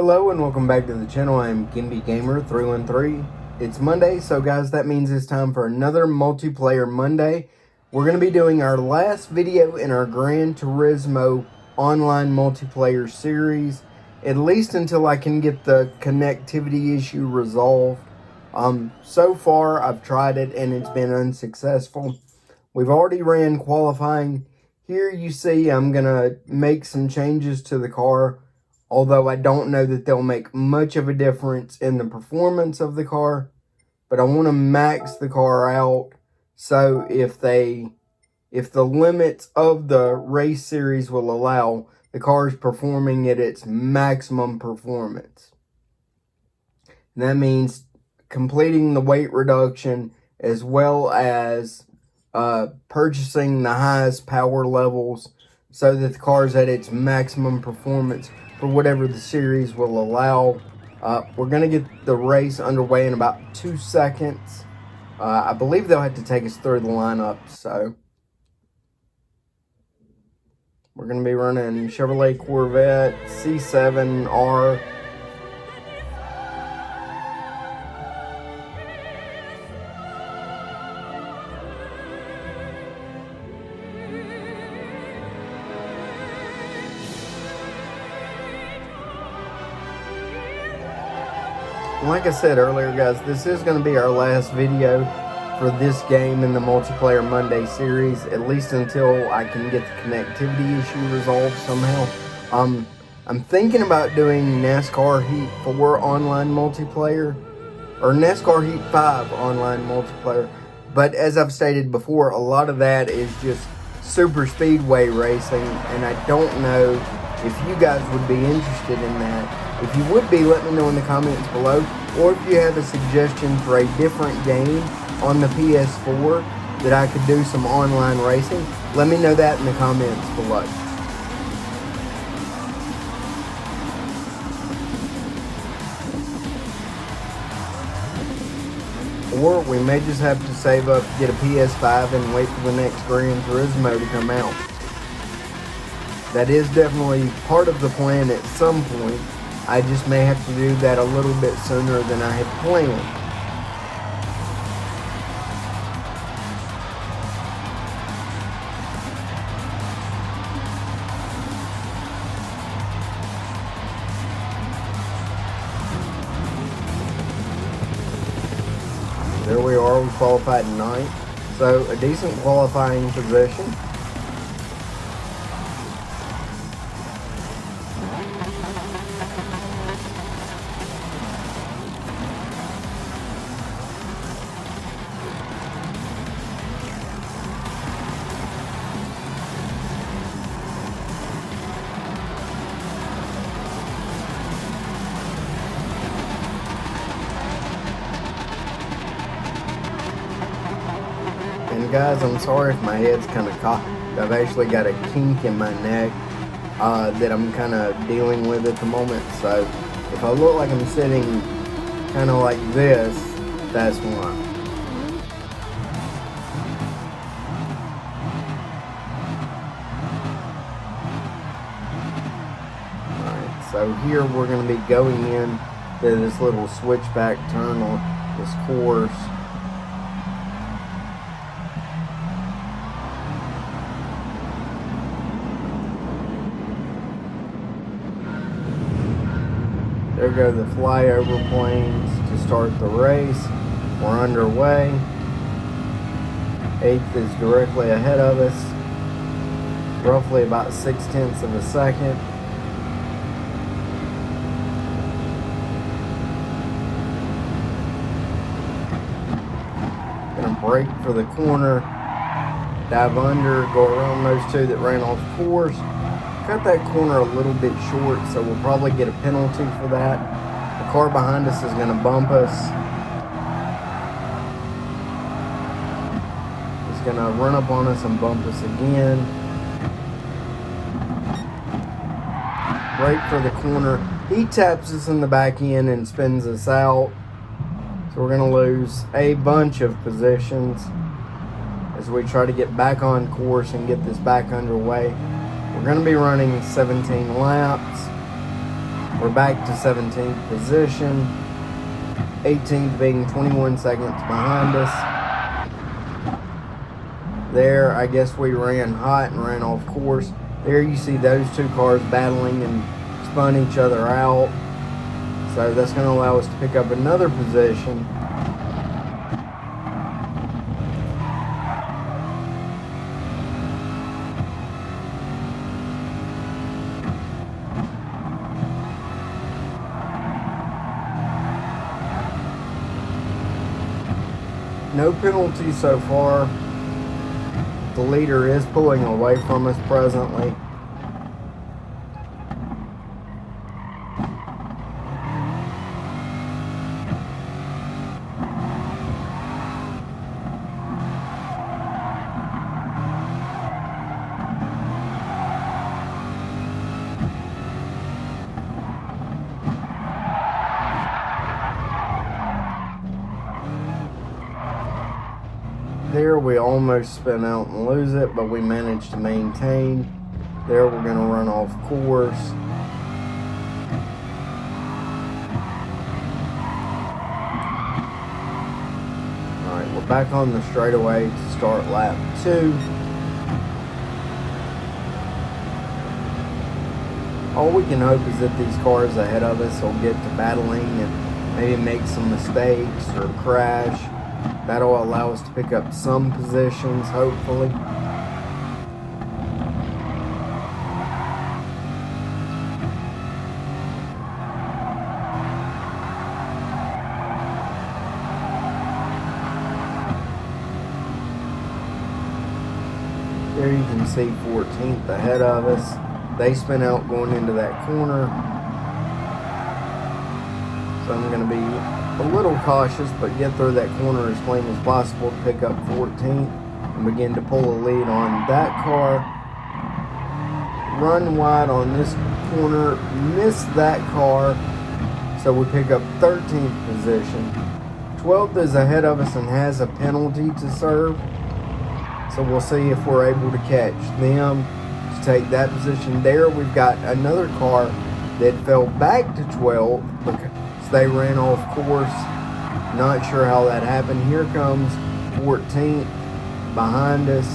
Hello and welcome back to the channel. I'm Gimby Gamer 313. It's Monday, so guys, that means it's time for another multiplayer Monday. We're going to be doing our last video in our Gran Turismo online multiplayer series, at least until I can get the connectivity issue resolved. So far I've tried it and it's been unsuccessful. We've already ran qualifying. Here you see I'm going to make some changes to the car, although I don't know that they'll make much of a difference in the performance of the car. But I want to max the car out, so if the limits of the race series will allow, the car is performing at its maximum performance. And that means completing the weight reduction as well as purchasing the highest power levels so that the car is at its maximum performance for whatever the series will allow. We're going to get the race underway in about 2 seconds. I believe they'll have to take us through the lineup, so we're going to be running Chevrolet Corvette C7R. Like I said earlier, guys, this is going to be our last video for this game in the Multiplayer Monday series, at least until I can get the connectivity issue resolved somehow. I'm thinking about doing NASCAR Heat 4 online multiplayer, or NASCAR Heat 5 online multiplayer, but as I've stated before, a lot of that is just super speedway racing, and I don't know if you guys would be interested in that. If you would be, let me know in the comments below. Or if you have a suggestion for a different game on the PS4 that I could do some online racing, let me know that in the comments below. Or we may just have to save up, get a PS5, and wait for the next Gran Turismo to come out. That is definitely part of the plan at some point. I just may have to do that a little bit sooner than I had planned. There we are, we qualified ninth. So a decent qualifying position. And guys, I'm sorry if my head's kind of caught. I've actually got a kink in my neck that I'm kind of dealing with at the moment. So if I look like I'm sitting kind of like this, that's why. Alright, so here we're going to be going in to this little switchback turn on this course. There go the flyover planes to start the race. We're underway. 8th is directly ahead of us, roughly about 0.6 of a second. Gonna brake for the corner, dive under, go around those two that ran off course. Cut that corner a little bit short, so we'll probably get a penalty for that. The car behind us is going to bump us. It's going to run up on us and bump us again. Brake for the corner. He taps us in the back end and spins us out. So we're going to lose a bunch of positions as we try to get back on course and get this back underway. We're going to be running 17 laps. We're back to 17th position. 18th being 21 seconds behind us. There, I guess we ran hot and ran off course. There you see those two cars battling and spun each other out. So that's going to allow us to pick up another position. No penalty so far. The leader is pulling away from us presently. There we almost spin out and lose it, but we managed to maintain. There we're going to run off course. Alright, we're back on the straightaway to start lap 2. All we can hope is that these cars ahead of us will get to battling and maybe make some mistakes or crash. That'll allow us to pick up some positions, hopefully. There you can see 14th ahead of us. They spin out going into that corner. So I'm going to be a little cautious, but get through that corner as clean as possible to pick up 14th and begin to pull a lead on that car. Run wide on this corner, miss that car, so we pick up 13th position. 12th is ahead of us and has a penalty to serve, so we'll see if we're able to catch them to take that position. There we've got another car that fell back to 12th because they ran off course. Not sure how that happened. Here comes 14th behind us.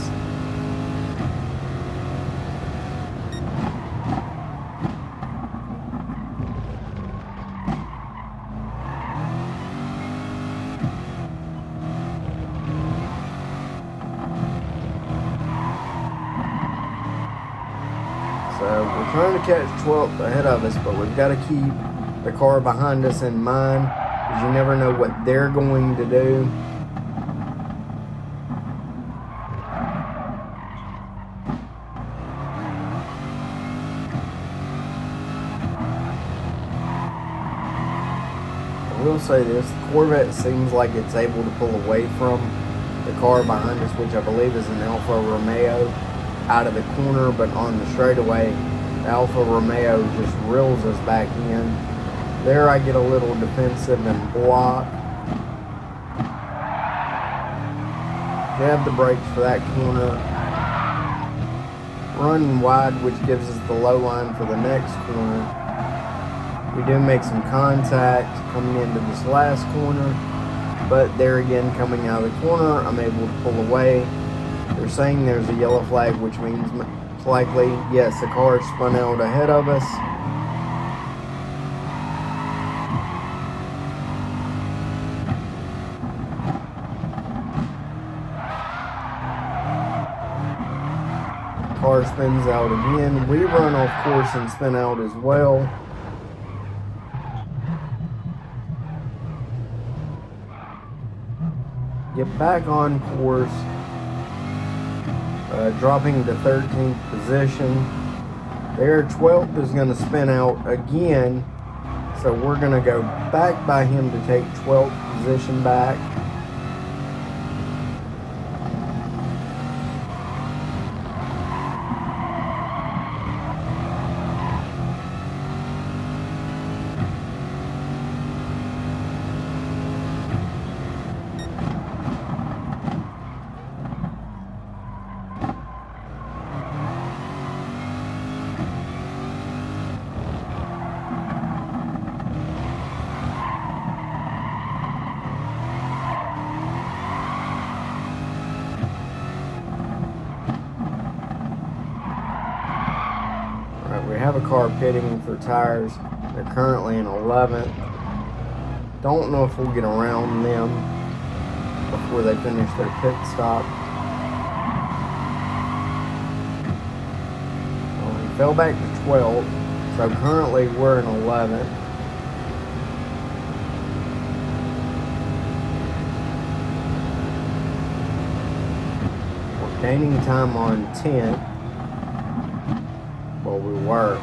So we're trying to catch 12th ahead of us, but we've got to keep the car behind us in mind, because you never know what they're going to do. I will say this, the Corvette seems like it's able to pull away from the car behind us, which I believe is an Alfa Romeo, out of the corner, but on the straightaway, the Alfa Romeo just reels us back in. There I get a little defensive and block. Jab the brakes for that corner. Run wide, which gives us the low line for the next corner. We do make some contact coming into this last corner, but there again, coming out of the corner, I'm able to pull away. They're saying there's a yellow flag, which means most likely, yes, the car spun out ahead of us. Car spins out again. We run off course and spin out as well. Get back on course. Dropping to 13th position. There, 12th is going to spin out again. So we're going to go back by him to take 12th position back. car pitting for tires. They're currently in 11th. Don't know if we'll get around them before they finish their pit stop. Well, he fell back to 12th, so currently we're in 11th. We're gaining time on 10th. Well, we were.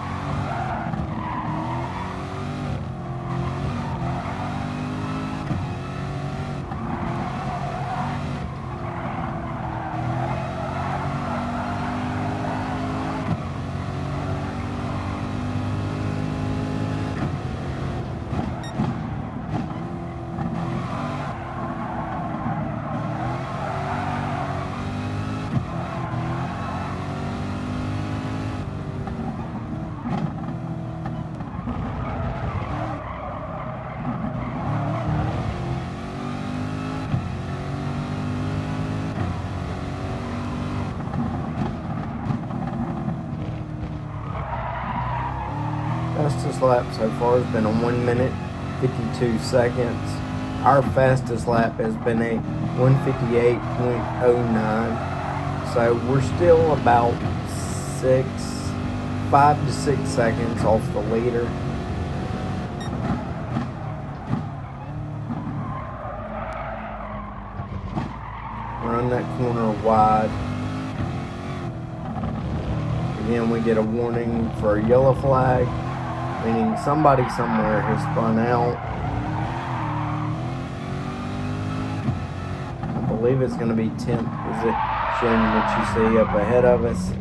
Fastest lap so far has been a 1 minute 52 seconds. Our fastest lap has been a 1:58.09. So we're still about 5 to 6 seconds off the leader. Run that corner wide. Again, we get a warning for a yellow flag, meaning somebody somewhere has spun out. I believe it's going to be 10th position that you see up ahead of us.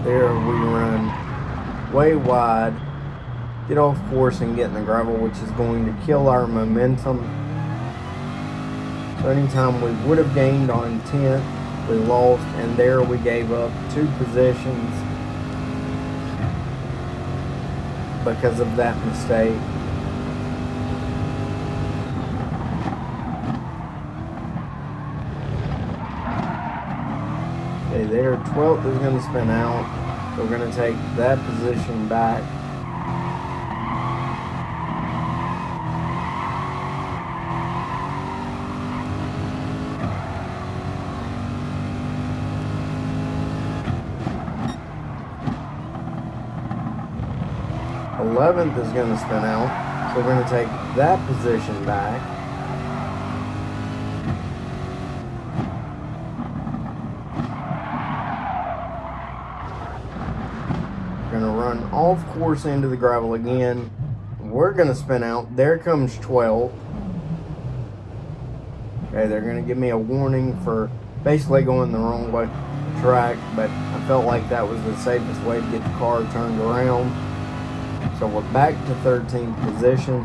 There we run way wide, get off course and get in the gravel, which is going to kill our momentum. So anytime we would have gained on 10th, we lost, and there we gave up 2 positions because of that mistake. Okay, there, 12th is going to spin out. We're going to take that position back. Eleventh is going to spin out, so we're going to take that position back. We're going to run off course into the gravel again. We're going to spin out. There comes 12th. Okay, they're going to give me a warning for basically going the wrong way track, but I felt like that was the safest way to get the car turned around. So we're back to 13th position.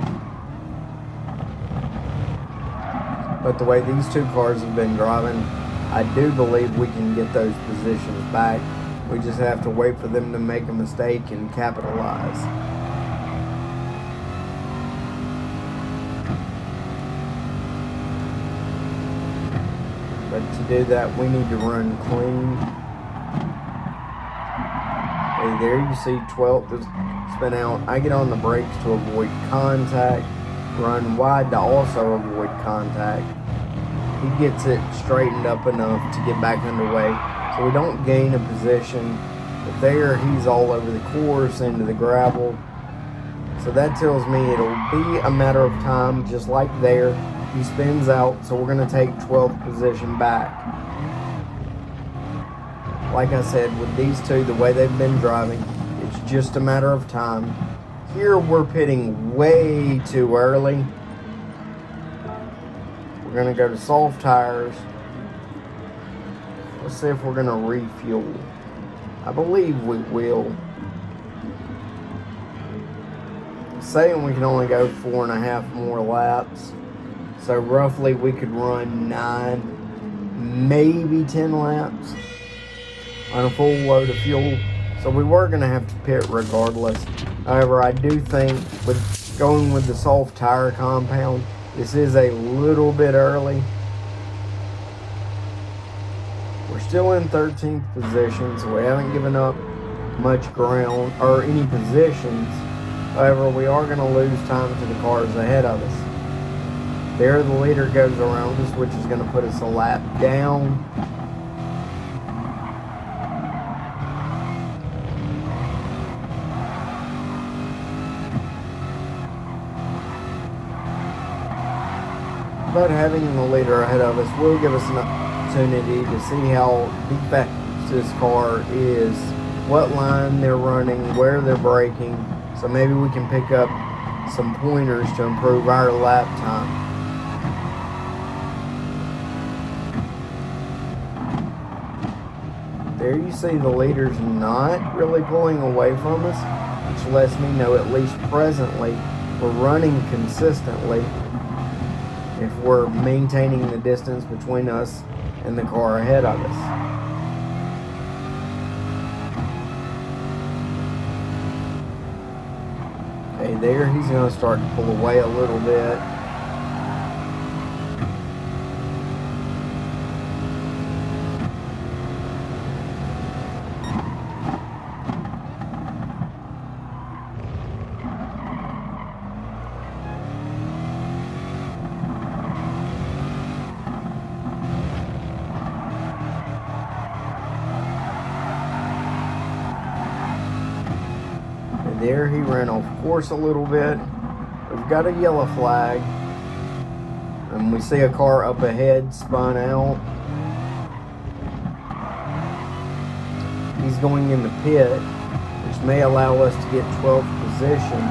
But the way these 2 cars have been driving, I do believe we can get those positions back. We just have to wait for them to make a mistake and capitalize. But to do that, we need to run clean. Okay, there you see 12th is spin out. I get on the brakes to avoid contact. Run wide to also avoid contact. He gets it straightened up enough to get back underway, so we don't gain a position. But there, he's all over the course into the gravel. So that tells me it'll be a matter of time, just like there. He spins out, so we're going to take 12th position back. Like I said, with these 2, the way they've been driving, it's just a matter of time. Here we're pitting way too early. We're going to go to soft tires. Let's see if we're going to refuel. I believe we will. Saying we can only go 4.5 more laps. So roughly we could run 9, maybe 10 laps on a full load of fuel. So we were going to have to pit regardless. However, I do think with going with the soft tire compound, this is a little bit early. We're still in 13th position, so we haven't given up much ground or any positions. However, we are going to lose time to the cars ahead of us. There the leader goes around us, which is going to put us a lap down. But having the leader ahead of us will give us an opportunity to see how defective this car is, what line they're running, where they're braking. So maybe we can pick up some pointers to improve our lap time. There you see the leader's not really pulling away from us, which lets me know at least presently we're running consistently if we're maintaining the distance between us and the car ahead of us. Okay, there he's going to start to pull away a little bit. There he ran off course a little bit. We've got a yellow flag, and we see a car up ahead spun out. He's going in the pit, which may allow us to get 12th position.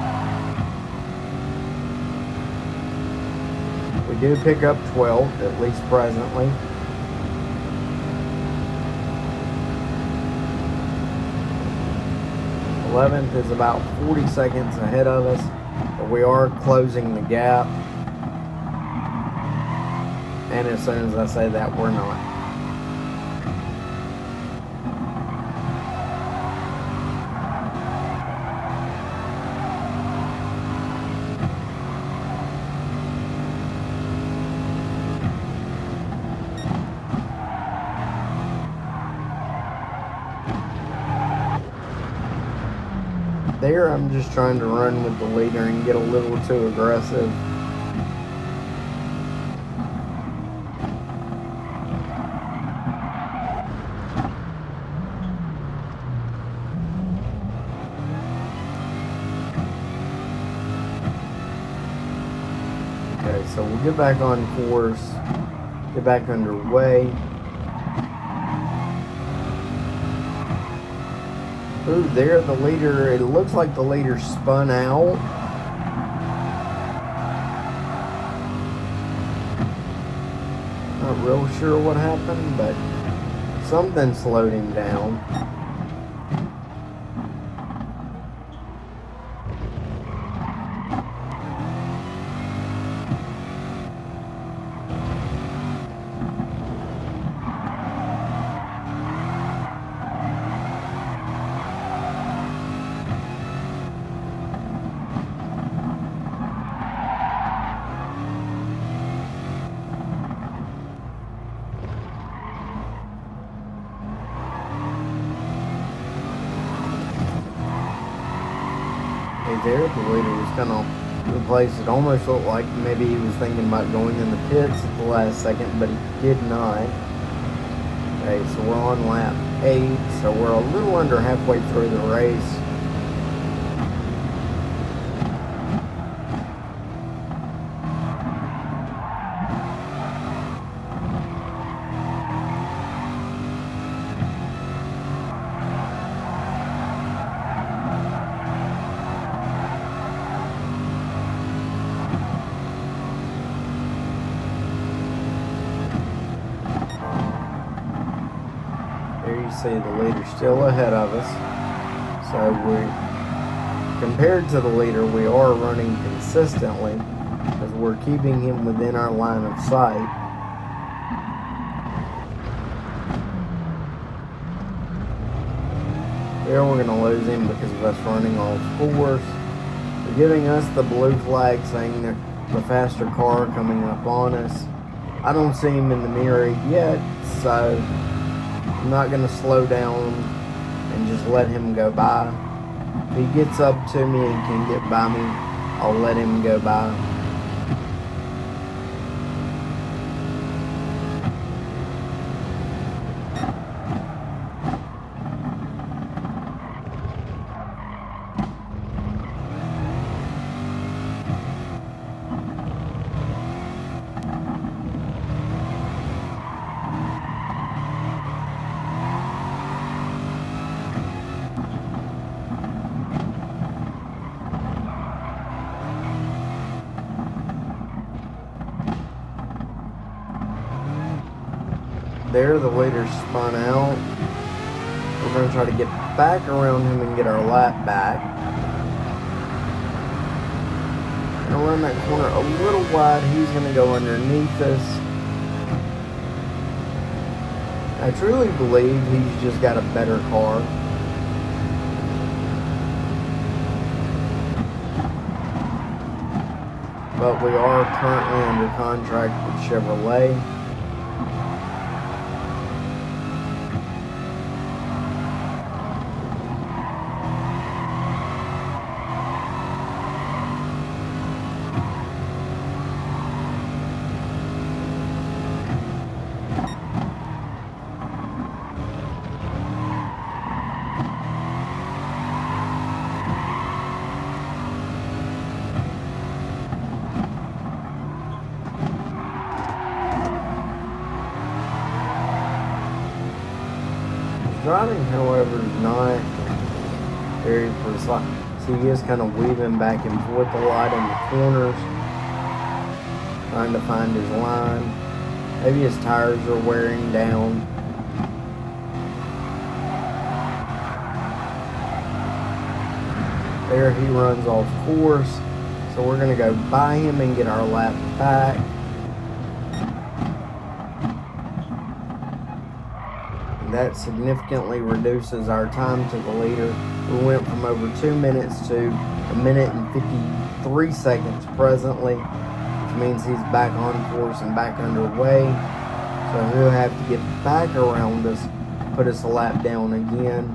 We do pick up 12th, at least presently. '11th is about 40 seconds ahead of us, but we are closing the gap. And as soon as I say that, we're not. There, I'm just trying to run with the leader and get a little too aggressive. Okay, so we'll get back on course, get back underway. Ooh, there the leader, it looks like the leader spun out. Not real sure what happened, but something slowed him down. There, the leader was kind of in the place. It almost looked like maybe he was thinking about going in the pits at the last second, but he did not. Okay, so we're on lap 8, so we're a little under halfway through the race. See the leader still ahead of us, so compared to the leader, we are running consistently as we're keeping him within our line of sight. There we're going to lose him because of us running off course. They're giving us the blue flag saying that the faster car coming up on us. I don't see him in the mirror yet, so I'm not going to slow down and just let him go by. If he gets up to me and can get by me, I'll let him go by. There, the leader spun out. We're going to try to get back around him and get our lap back. Gonna run that corner a little wide. He's going to go underneath us. I truly believe he's just got a better car. But we are currently under contract with Chevrolet. Driving, however, is not very precise. See, he is kind of weaving back and forth a lot in the corners, trying to find his line. Maybe his tires are wearing down. There he runs off course, so we're going to go by him and get our lap back. That significantly reduces our time to the leader. We went from over 2 minutes to 1 minute and 53 seconds presently, which means he's back on course and back underway. So he'll have to get back around us, put us a lap down again.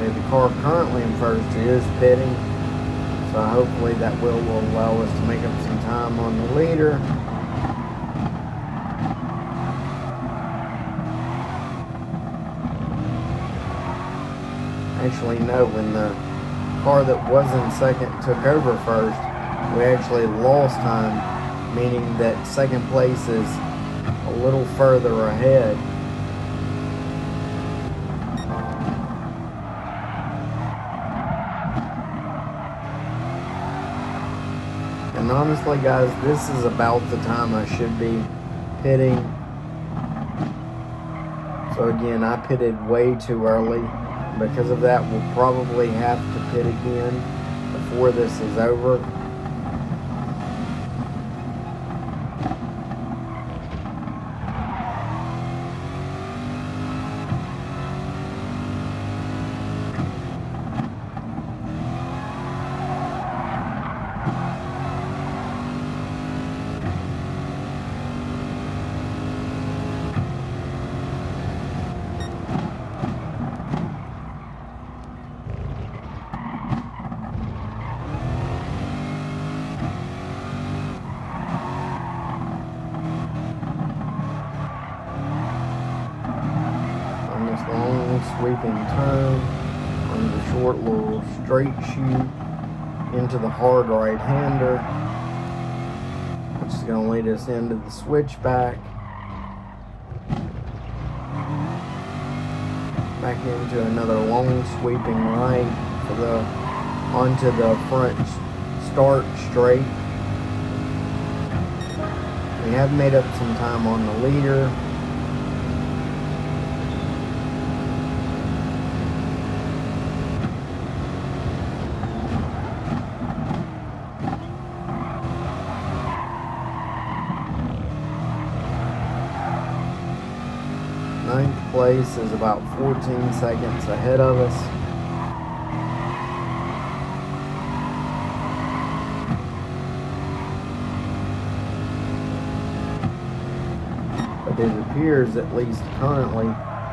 The car currently in first is pitting, so hopefully that will allow us to make up some time on the leader. Actually, no, when the car that was in second took over first, we actually lost time, meaning that second place is a little further ahead. And honestly, guys, this is about the time I should be pitting. So again, I pitted way too early. Because of that, we'll probably have to pit again before this is over. Long sweeping turn on the short little straight shoot into the hard right-hander, which is going to lead us into the switchback, back into another long sweeping right for the onto the front start straight. We have made up some time on the leader. Ninth place is about 14 seconds ahead of us. But it appears, at least currently,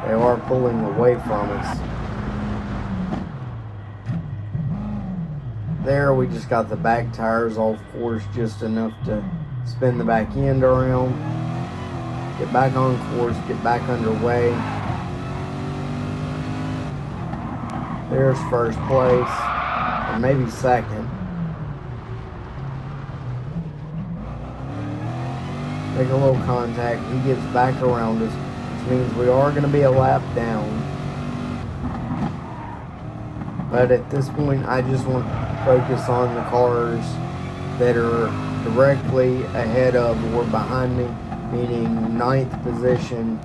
they are pulling away from us. There, we just got the back tires off course just enough to spin the back end around, get back on course, get back underway. There's first place, or maybe second. Make a little contact. He gets back around us, which means we are going to be a lap down. But at this point, I just want to focus on the cars that are directly ahead of or behind me, meaning 9th position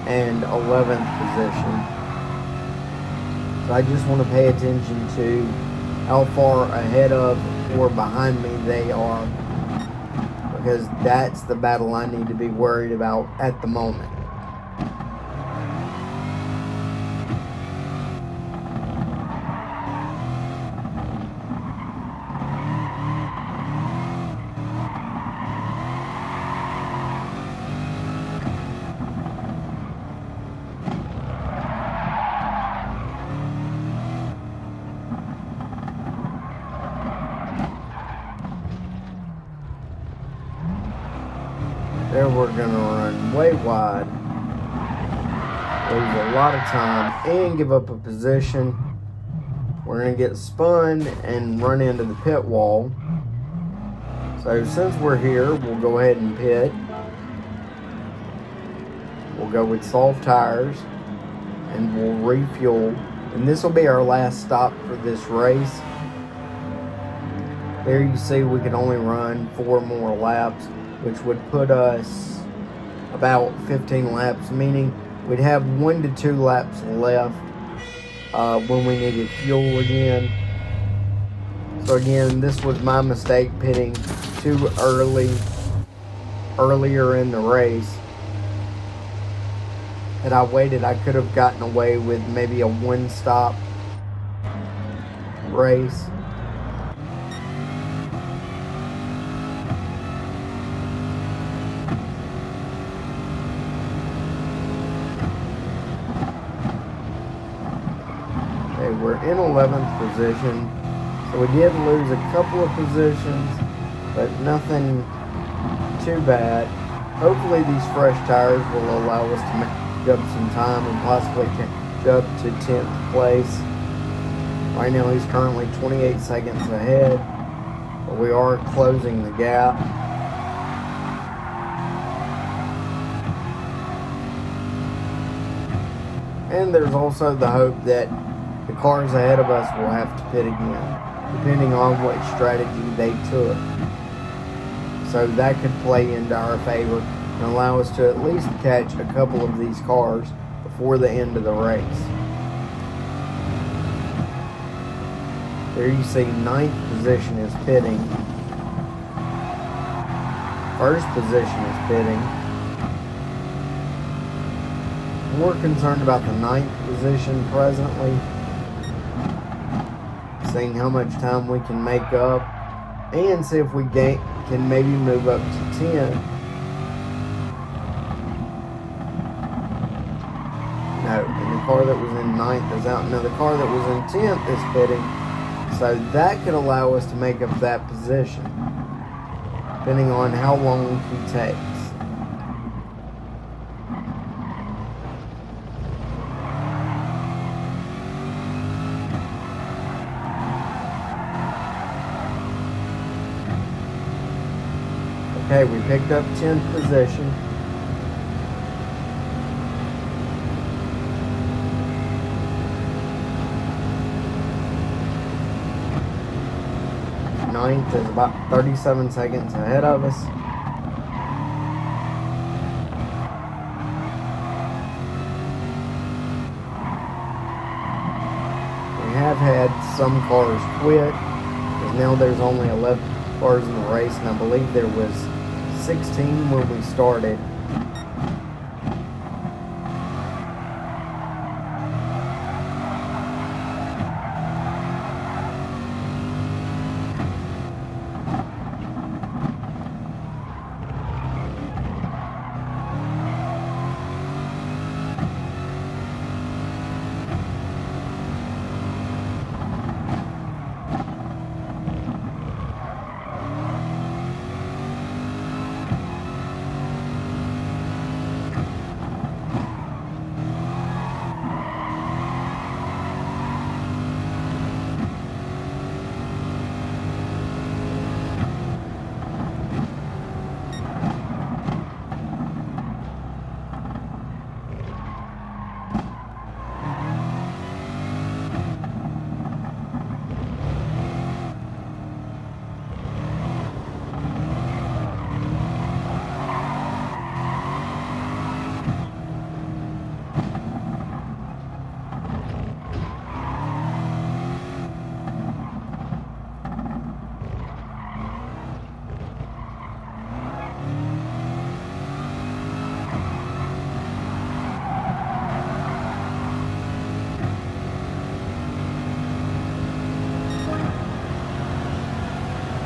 and 11th position. So I just want to pay attention to how far ahead of or behind me they are, because that's the battle I need to be worried about at the moment. There we're going to run way wide, lose a lot of time, and give up a position. We're going to get spun and run into the pit wall. So since we're here, we'll go ahead and pit. We'll go with soft tires, and we'll refuel. And this will be our last stop for this race. There you see we can only run 4 more laps, which would put us about 15 laps, meaning we'd have 1 to 2 laps left when we needed fuel again. So again, this was my mistake, pitting too earlier in the race. Had I waited, I could have gotten away with maybe a 1-stop race. We're in 11th position, so we did lose a couple of positions, but nothing too bad. Hopefully these fresh tires will allow us to make up some time and possibly catch up to 10th place. Right now he's currently 28 seconds ahead, but we are closing the gap. And there's also the hope that the cars ahead of us will have to pit again, depending on what strategy they took. So that could play into our favor and allow us to at least catch a couple of these cars before the end of the race. There you see 9th position is pitting. First position is pitting. More concerned about the 9th position presently, seeing how much time we can make up and see if we can maybe move up to 10. No, and the car that was in 9th is out. Now the car that was in 10th is pitting, so that could allow us to make up that position, depending on how long he takes. Okay, we picked up 10th position. Ninth is about 37 seconds ahead of us. some cars quit, because now there's only 11 cars in the race, and I believe there was 16 when we started.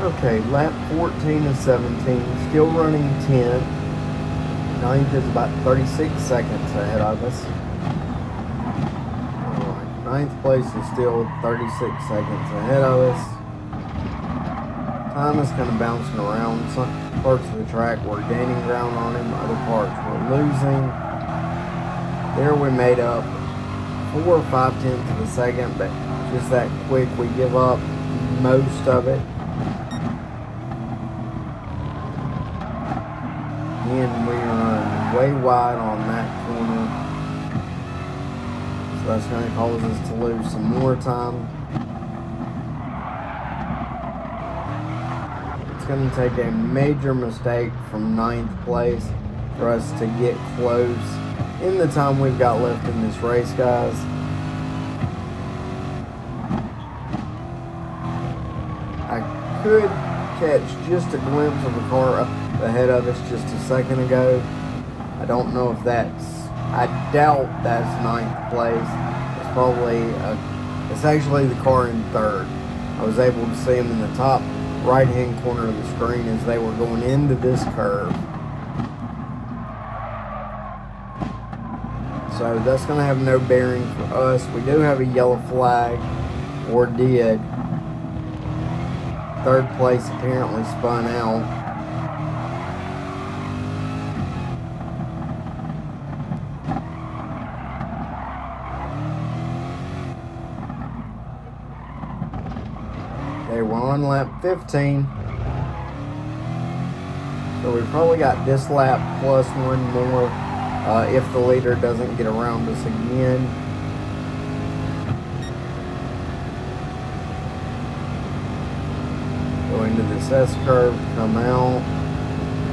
Okay, lap 14 of 17, still running 10th. Ninth is about 36 seconds ahead of us. Alright, ninth place is still 36 seconds ahead of us. Time is kind of bouncing around. Some parts of the track we're gaining ground on him, other parts we're losing. There we made up 4 or 5 tenths of a second, but just that quick we give up most of it. Again, we run way wide on that corner, so that's going to cause us to lose some more time. It's going to take a major mistake from ninth place for us to get close in the time we've got left in this race, guys. I could catch just a glimpse of a car up ahead of us just a second ago. I don't know if I doubt that's ninth place. It's probably, it's actually the car in third. I was able to see them in the top right-hand corner of the screen as they were going into this curve. So that's going to have no bearing for us. We do have a yellow flag, or did. Third place apparently spun out. Okay, we're on lap 15. So we probably got this lap plus one more if the leader doesn't get around us again. Go into this S curve, come out,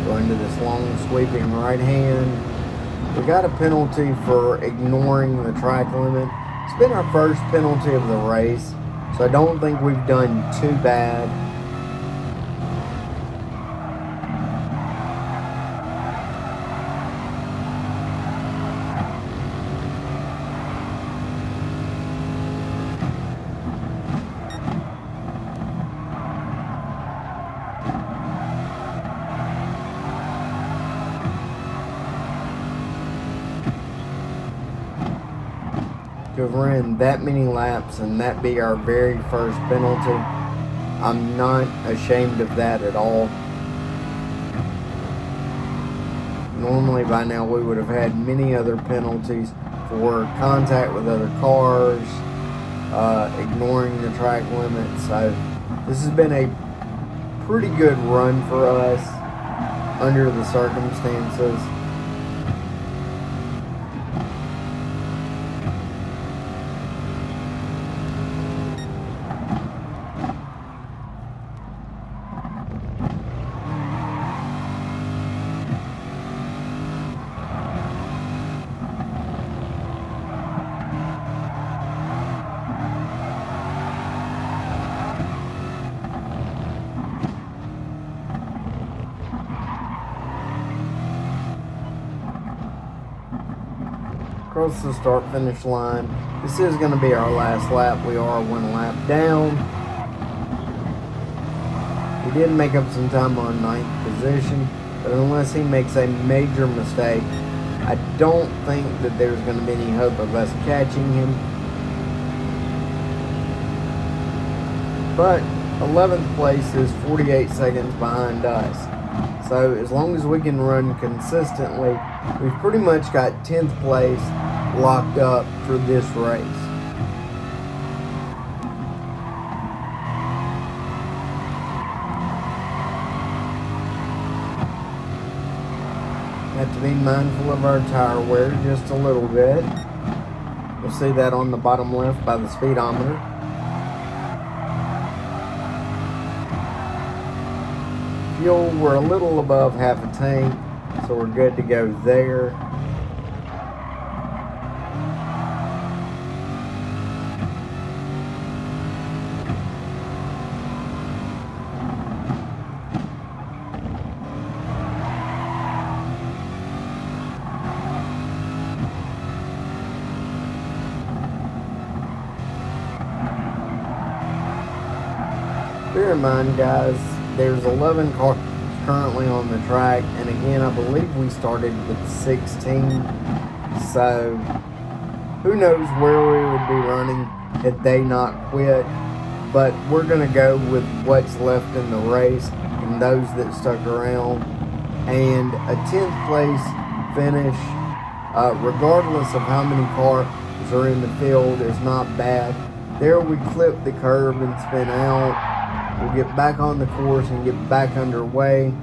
go into this long sweeping right hand. We got a penalty for ignoring the track limit. It's been our first penalty of the race, so I don't think we've done too bad. To have ran that many laps and that be our very first penalty, I'm not ashamed of that at all. Normally by now we would have had many other penalties for contact with other cars, ignoring the track limit. So this has been a pretty good run for us under the circumstances. across the start-finish line. This is going to be our last lap. We are 1 lap down. He did make up some time on 9th position, but unless he makes a major mistake, I don't think that there's going to be any hope of us catching him. But 11th place is 48 seconds behind us. So as long as we can run consistently, we've pretty much got 10th place locked up for this race. Have to be mindful of our tire wear just a little bit. You'll see that on the bottom left by the speedometer. Fuel, we're a little above half a tank, so we're good to go there. Bear in mind, guys, there's 11 cars currently on the track, and again, I believe we started with 16, so who knows where we would be running had they not quit, but we're going to go with what's left in the race and those that stuck around, and a 10th place finish, regardless of how many cars are in the field, is not bad. There we clip the curb and spin out. We'll get back on the course and get back underway.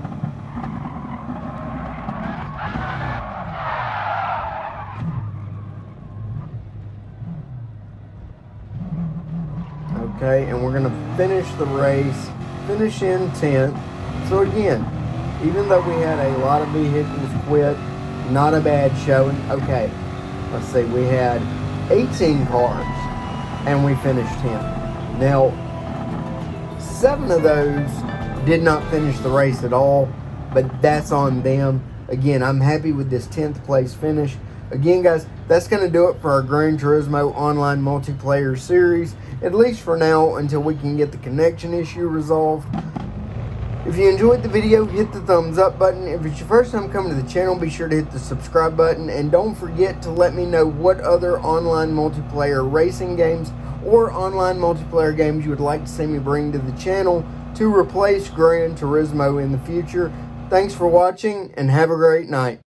Okay, and we're going to finish the race, finish in 10th. So again, even though we had a lot of vehicles quit, not a bad showing. Okay, let's see, we had 18 cars and we finished 10th. Now, 7 of those did not finish the race at all, but that's on them. Again, I'm happy with this 10th place finish. Again, guys, that's going to do it for our Gran Turismo online multiplayer series, at least for now, until we can get the connection issue resolved. If you enjoyed the video, hit the thumbs up button. If it's your first time coming to the channel, be sure to hit the subscribe button, and don't forget to let me know what other online multiplayer racing games or online multiplayer games you would like to see me bring to the channel to replace Gran Turismo in the future. Thanks for watching, and have a great night.